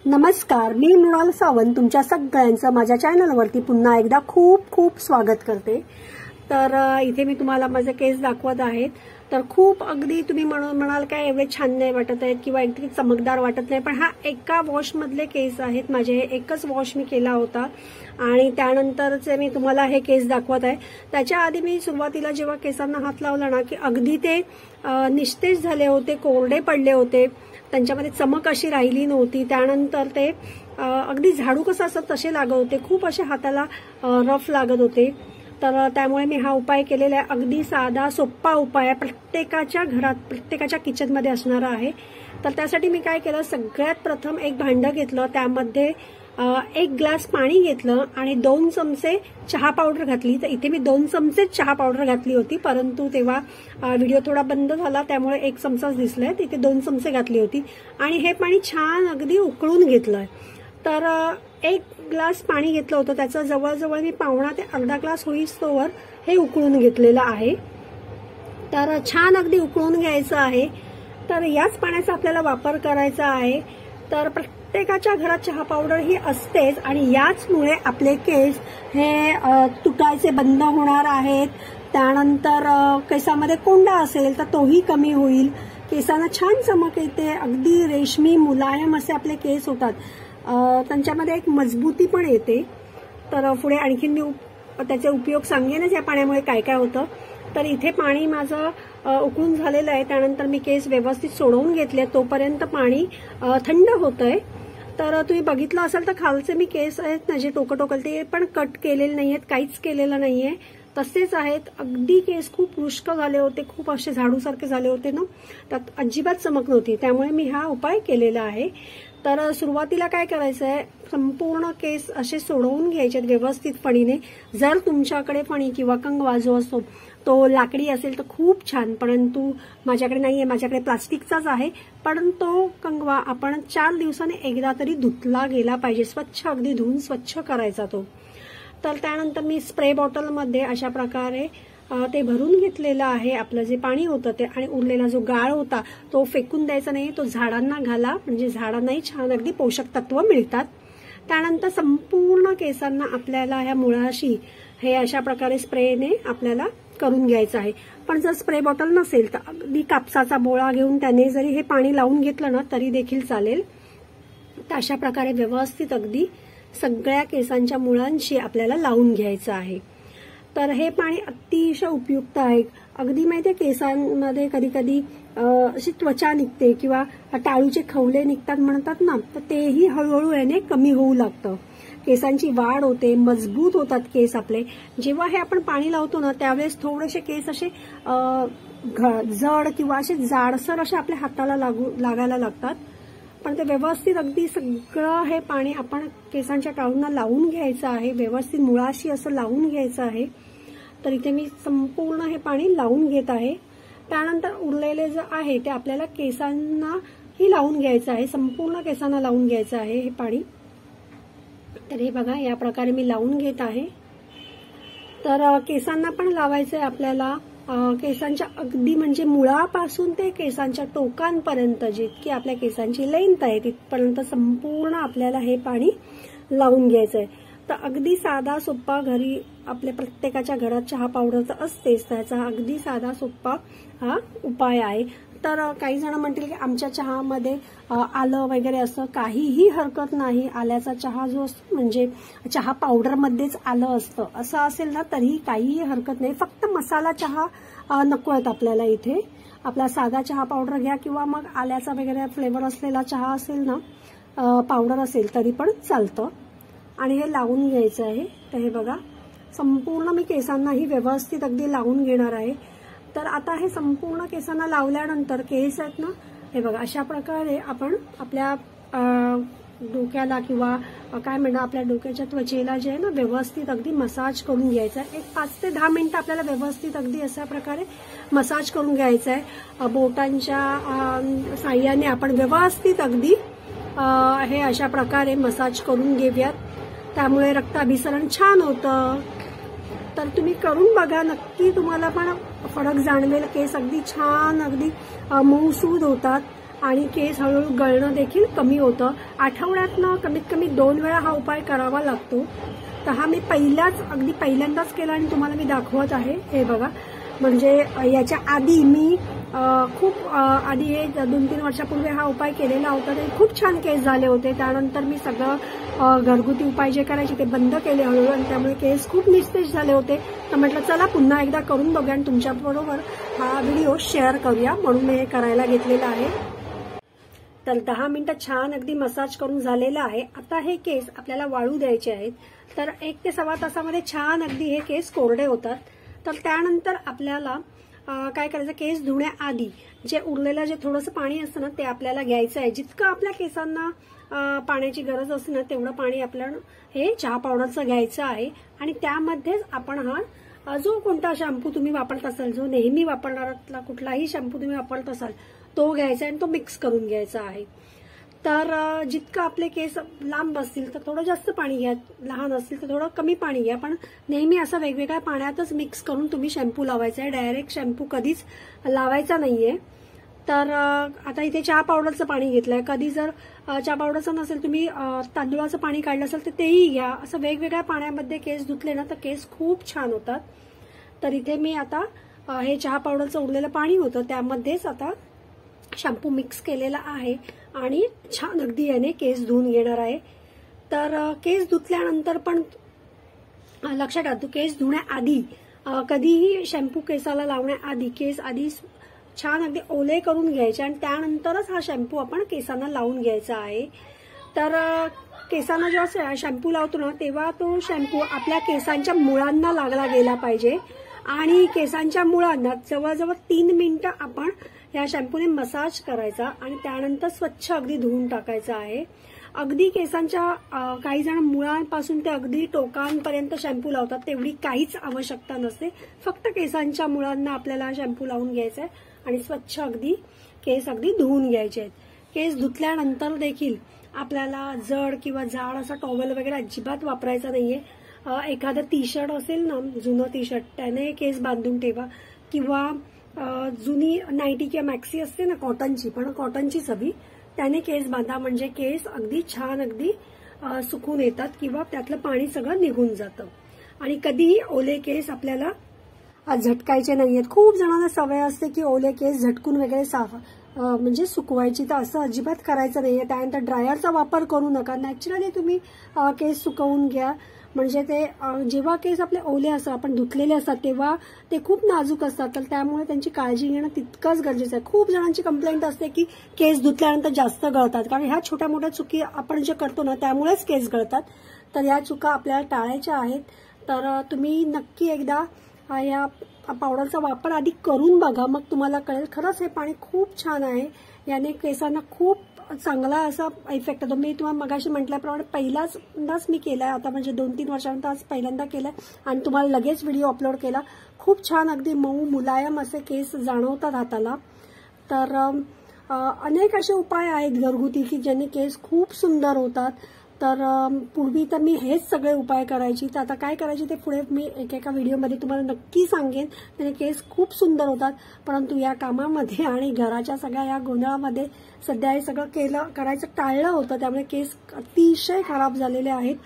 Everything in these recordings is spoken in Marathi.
नमस्कार, मी मृणाल सावंत तुमच्या सगळ्यांचं माझ्या चॅनलवरती पुन्हा एकदा खूप खूप स्वागत करते। तर इथे मी तुम्हाला माझे केस दाखवत आहे। तर खूप अगदी तुम्ही म्हणाल काय एवढे छान नाही वाटत आहेत किंवा एकदम चमकदार वाटत नाही, पण हा एका वॉश मधले केस आहेत माझे। एकच वॉश मी केला होता आणि त्यानंतरचे मी तुम्हाला हे केस दाखवत आहे। त्याच्या आधी मी सुरुवातीला जेव्हा केसांना हात लावला ना की अगदी ते निस्तेज झाले होते, कोरडे पडले होते, त्यांच्यामध्ये चमक अशी राहिली नव्हती। त्यानंतर ते अगदी झाडू कसं असतं तसे लागत होते, खूप असे हाताला रफ लागत होते। तर त्यामुळे मी हा उपाय केलेला आहे। अगदी साधा सोपा उपाय आहे, प्रत्येकाच्या घरात प्रत्येकाच्या किचनमध्ये असणारा आहे। तर त्यासाठी मी काय केलं, सगळ्यात प्रथम एक भांडं घेतलं, त्यामध्ये 1 ग्लास पाणी घेतलं आणि 2 चमचे चहा पावडर घातली। तर इथे मी 2 चमचे चहा पावडर घातली होती, परंतु तेव्हा व्हिडिओ थोडा बंद झाला त्यामुळे 1 चमचाच दिसलाय, तिथे 2 चमचे घातली होती आणि हे पाणी छान अगदी उकळून घेतलंय। तर 1 ग्लास पाणी घेतलं होतं, त्याचं जवळजवळ मी पावणा ते अर्धा ग्लास होईस्तोवर हे उकळून घेतलेलं आहे। तर छान अगदी उकळून घ्यायचं आहे। तर याच पाण्याचा आपल्याला वापर करायचा आहे। तर प्रत्येकाच्या घरात चहा पावडर ही असतेच आणि याचमुळे आपले केस हे तुटायचे बंद होणार आहेत। त्यानंतर केसामध्ये कोंडा असेल तर तोही कमी होईल, केसांना छान चमक येते, अगदी रेशमी मुलायम असे आपले केस होतात, त्यांच्यामध्ये एक मजबूती पण येते। तर पुढे आणखीन मी त्याचे उपयोग सांगेनच या पाण्यामुळे काय काय होतं। तर इथे पाणी माझं उकळून झालेलं आहे, त्यानंतर मी केस व्यवस्थित सोडवून घेतले, तोपर्यंत पाणी थंड होतंय। तर तुम्ही बघितलं असेल तर खालचे मी केस आहेत ना जे टोकं ते पण कट केलेले नाहीयेत, काहीच केलेलं नाहीये, तसेच आहेत। अगदी केस खूप रुष्क झाले होते, खूप असे झाडूसारखे झाले होते ना, त्यात अजिबात चमक नव्हती, त्यामुळे मी हा उपाय केलेला आहे। तर सुरुवातीला काय करायचं आहे, संपूर्ण केस असे सोडवून घ्यायचे व्यवस्थित फणीने। जर तुमच्याकडे फणी किंवा कंगवा जो असतो तो लाकडी असेल तर खूप छान, परंतु माझ्याकडे नाहीये, माझ्याकडे प्लास्टिकचाच आहे। पण तो कंगवा आपण 4 दिवसांनी एकदा तरी धुतला गेला पाहिजे, स्वच्छ अगदी धुवून स्वच्छ करायचा तो। तर त्यानंतर मी स्प्रे बॉटलमध्ये अशा प्रकारे ते भरून घेतलेलं आहे आपलं जे पाणी होतं ते, आणि उरलेला जो गाळ होता तो फेकून द्यायचा नाही, तो झाडांना घाला, म्हणजे झाडांनाही छान अगदी पोषक तत्व मिळतात। त्यानंतर संपूर्ण केसांना आपल्याला ह्या मुळाशी हे अशा प्रकारे स्प्रेने आपल्याला करून घ्यायचं आहे। पण जर स्प्रे बॉटल नसेल तर अगदी कापसाचा बोळा घेऊन त्याने जरी हे पाणी लावून घेतलं ना तरी देखील चालेल। तर अशा प्रकारे व्यवस्थित अगदी सगळ्या केसांच्या मुळांशी आपल्याला लावून घ्यायचं आहे। तर हे पाणी अतिशय उपयुक्त आहे। अगदी माहितीये केसांमध्ये कधी कधी अशी त्वचा निघते किंवा टाळूचे खवले निघतात म्हणतात ना, तर तेही हळूहळू याने कमी होऊ लागतं, केसांची वाढ होते, मजबूत होतात केस आपले। जेव्हा हे आपण पाणी लावतो ना त्यावेळेस थोडेसे केस असे जड किंवा असे जाडसर असे आपल्या हाताला लागायला लागतात, पण ते व्यवस्थित अगदी सगळं हे पाणी आपण केसांच्या टाळूंना लावून घ्यायचं आहे, व्यवस्थित मुळाशी असं लावून घ्यायचं आहे। तर इथे मी संपूर्ण हे पाणी लावून घेत आहे। त्यानंतर उरलेले जे आहे ते आपल्याला केसांनाही लावून घ्यायचं आहे, संपूर्ण केसांना लावून घ्यायचं आहे हे पाणी। तर हे बघा या प्रकारे मी लावून घेत आहे। तर केसांना पण लावायचं आहे आपल्याला, केसांच्या अगदी म्हणजे मुळापासून ते केसांच्या टोकांपर्यंत जितकी आपल्या केसांची लेंथ आहे तिथपर्यंत संपूर्ण आपल्याला हे पाणी लावून घ्यायचं आहे। तर अगदी साधा सोपा, घरी आपल्या प्रत्येकाच्या घरात चहा पावडर तर असतेच, त्याचा अगदी साधा सोपा हा उपाय आहे। तर काही जण म्हणतील की आमच्या चहामध्ये आलं वगैरे असं, काहीही हरकत नाही। आल्याचा चहा जो असतो म्हणजे चहा पावडर मध्येच आलं असतं असं असेल ना तरीही काहीही हरकत नाही, फक्त मसाला चहा नको आहेत आपल्याला। इथे आपला साधा चहा पावडर घ्या किंवा मग आल्याचा वगैरे फ्लेवर असलेला चहा असेल ना, पावडर असेल तरी पण चालतं। आणि हे लावून घ्यायचं आहे। तर हे बघा संपूर्ण मी केसांनाही व्यवस्थित अगदी लावून घेणार आहे। तर आता हे संपूर्ण केसांना लावल्यानंतर केस आहेत ना, हे बघा अशा प्रकारे आपण आपल्या डोक्याला किंवा काय म्हणणार आपल्या डोक्याच्या त्वचेला जे आहे ना व्यवस्थित अगदी मसाज करून घ्यायचा आहे। एक 5 ते 10 मिनिटं आपल्याला व्यवस्थित अगदी अशा प्रकारे मसाज करून घ्यायचा आहे। बोटांच्या साह्याने आपण व्यवस्थित अगदी हे अशा प्रकारे मसाज करून घेऊयात, त्यामुळे रक्ताभिसरण छान होतं। तर तुम्ही करून बघा, नक्की तुम्हाला पण फरक जाणवेल, केस अगदी छान अगदी मऊसूद होतात। आणि केस हळूहळू गळणं देखील कमी होतं। आठवड्यातनं कमीत कमी 2 वेळा हा उपाय करावा लागतो। तर हा मी अगदी पहिल्यांदाच केला आणि तुम्हाला मी दाखवत आहे। हे बघा, म्हणजे याच्या आधी मी खूप आधी 2-3 वर्षापूर्वी हा उपाय केलेला होता, ते खूप छान केस झाले होते। त्यानंतर मी सगळं घरगुती उपाय जे करायचे ते बंद केले हळूहळू आणि त्यामुळे केस खूप निस्तेज झाले होते। तर म्हटलं चला पुन्हा एकदा करून बघूया आणि तुमच्याबरोबर हा व्हिडिओ शेअर करूया, म्हणून मी हे करायला घेतलेला आहे। तर 10 मिनिटं छान अगदी मसाज करून झालेला आहे। आता हे केस आपल्याला वाळू द्यायचे आहेत। तर 1 ते सव्वा तासामध्ये छान अगदी हे केस कोरडे होतात। तर त्यानंतर आपल्याला काय करायचं, केस धुण्याआधी जे उरलेलं जे थोडंसं पाणी असतं ना ते आपल्याला घ्यायचं आहे। जितकं आपल्या केसांना पाण्याची गरज असते ना तेवढं पाणी आपल्याला हे चहा पावडरचं घ्यायचं आहे आणि त्यामध्येच आपण हा जो कोणता शॅम्पू तुम्ही वापरत असाल, जो नेहमी वापरणारा कुठलाही शॅम्पू तुम्ही वापरत असाल तो घ्यायचा आणि तो मिक्स करून घ्यायचा आहे। तर जितकं आपले केस लांब असतील तर थोडं जास्त पाणी घ्या, लहान असतील तर थोडं कमी पाणी घ्या, पण नेहमी असं वेगवेगळ्या पाण्यातच मिक्स करून तुम्ही शॅम्पू लावायचा आहे। डायरेक्ट शॅम्पू कधीच लावायचा नाहीये। तर आता इथे चहा पावडरचं पाणी घेतलंय। कधी जर चहा पावडरचं नसेल, तुम्ही तांदूळाचं पाणी काढलं असेल तर तेही घ्या। असं वेगवेगळ्या पाण्यामध्ये केस धुतले ना तर केस खूप छान होतात। तर इथे मी आता हे चहा पावडरचं उरलेलं पाणी होतं त्यामध्येच आता शॅम्पू मिक्स केलेला आहे आणि छान अगदी याने केस धुवून घेणार आहे। तर केस धुतल्यानंतर पण लक्षात घ्या, केस धुण्याआधी कधीही शॅम्पू केसाला लावण्याआधी केस आधी छान अगदी ओले करून घ्यायचे आणि त्यानंतरच हा शॅम्पू आपण केसांना लावून घ्यायचा आहे। तर केसांना जेव्हा शॅम्पू लावतो ना तेव्हा तो शॅम्पू आपल्या केसांच्या मुळांना लागला गेला पाहिजे आणि केसांच्या मुळांना जवळजवळ 3 मिनिटं आपण या शॅम्पूने मसाज करायचा आणि त्यानंतर स्वच्छ अगदी धुवून टाकायचा आहे। अगदी केसांच्या काही जण मुळांपासून ते अगदी टोकांपर्यंत शॅम्पू लावतात, तेवढी काहीच आवश्यकता नसते। फक्त केसांच्या मुळांना आपल्याला शॅम्पू लावून घ्यायचा आहे आणि स्वच्छ अगदी केस अगदी धुवून घ्यायचे आहेत। केस धुतल्यानंतर देखील आपल्याला जड किंवा जाड असा टॉवेल वगैरे अजिबात वापरायचा नाहीये। एखादं टी शर्ट असेल ना, जुनं टी शर्ट, त्याने केस बांधून ठेवा किंवा जुनी नाईटी किंवा मॅक्सी असते ना कॉटनची, पण कॉटनचीच हवी, त्याने केस बांधा, म्हणजे केस अगदी छान अगदी सुकून येतात किंवा त्यातलं पाणी सगळं निघून जातं। आणि कधीही ओले केस आपल्याला झटकायचे नाहीयेत। खूप जणांना सवय असते की ओले केस झटकून वगैरे साफ म्हणजे सुकवायची, तर असं अजिबात करायचं नाहीये। त्यानंतर ड्रायरचा वापर करू नका, नॅचरली तुम्ही केस सुकवून घ्या। म्हणजे ते जेव्हा केस आपले ओले असतात, आपण धुतलेले असतात, तेव्हा ते खूप नाजूक असतात, तर त्यामुळे त्यांची काळजी घेणं तितकंच गरजेचं आहे। खूप जणांची कंप्लेंट असते की केस धुतल्यानंतर जास्त गळतात, कारण ह्या छोट्या मोठ्या चुकी आपण जे करतो ना त्यामुळेच केस गळतात। तर या चुका आपल्याला टाळायच्या आहेत। तर तुम्ही नक्की एकदा या पावडरचा वापर आधी करून बघा, मग तुम्हाला कळेल खरंच हे पाणी खूप छान आहे। याने केसांना खूप चांगला असा इफेक्ट होतो। मी तुम्हाला मगाशी म्हटल्याप्रमाणे पहिल्यांदाच मी केलाय, आता म्हणजे 2-3 वर्षानंतर आज पहिल्यांदा केलाय आणि तुम्हाला लगेच व्हिडिओ अपलोड केला। खूप छान अगदी मऊ मुलायम असे केस जाणवतात हाताला। तर अनेक असे उपाय आहेत घरगुती की ज्यांनी केस खूप सुंदर होतात। तर पूर्वी तर मी हेच सगळे उपाय करायची, तर आता काय करायची ते पुढे मी एकेका व्हिडिओमध्ये तुम्हाला नक्की सांगेन। त्याने केस खूप सुंदर होतात, परंतु या कामामध्ये आणि घराच्या सगळ्या या गोंधळामध्ये सध्या हे सगळं करायचं टाळलं होतं, त्यामुळे केस अतिशय खराब झालेले आहेत।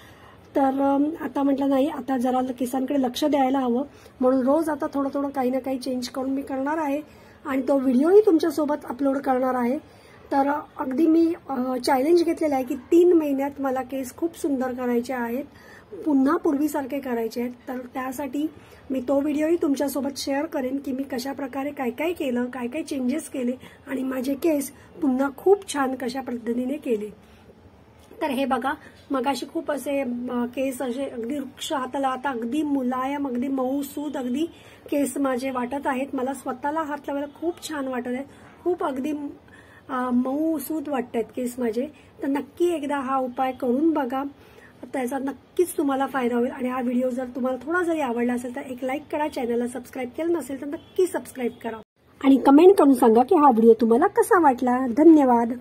तर आता म्हटलं नाही, आता जरा केसांकडे लक्ष द्यायला हवं, म्हणून रोज आता थोडं थोडं काही ना काही चेंज करून मी करणार आहे आणि तो व्हिडिओही तुमच्यासोबत अपलोड करणार आहे। तर अगदी मी चॅलेंज घेतलेलं आहे की 3 महिन्यात मला केस खूप सुंदर करायचे आहेत, पुन्हा पूर्वीसारखे करायचे आहेत। तर त्यासाठी मी तो व्हिडिओही तुमच्यासोबत शेअर करेन की मी कशा प्रकारे काय काय केलं, काय काय चेंजेस केले आणि माझे केस पुन्हा खूप छान कशा पद्धतीने केले। तर हे बघा, मगाशी खूप असे केस असे अगदी वृक्ष हाताला, आता अगदी मुलायम, अगदी मऊसूद अगदी केस माझे वाटत आहेत। मला स्वतःला हात लावायला खूप छान वाटत आहे, खूप अगदी मऊ सूद वाटतात केस माझे। तर नक्की एकदा हा उपाय करून बघा, त्याचा नक्कीच तुम्हाला फायदा होईल। आणि हा व्हिडिओ जर तुम्हाला थोडा जरी आवडला असेल तर एक लाईक करा, चॅनलला सबस्क्राईब केलं नसेल तर नक्की सबस्क्राईब करा आणि कमेंट करून सांगा की हा व्हिडिओ तुम्हाला कसा वाटला। धन्यवाद।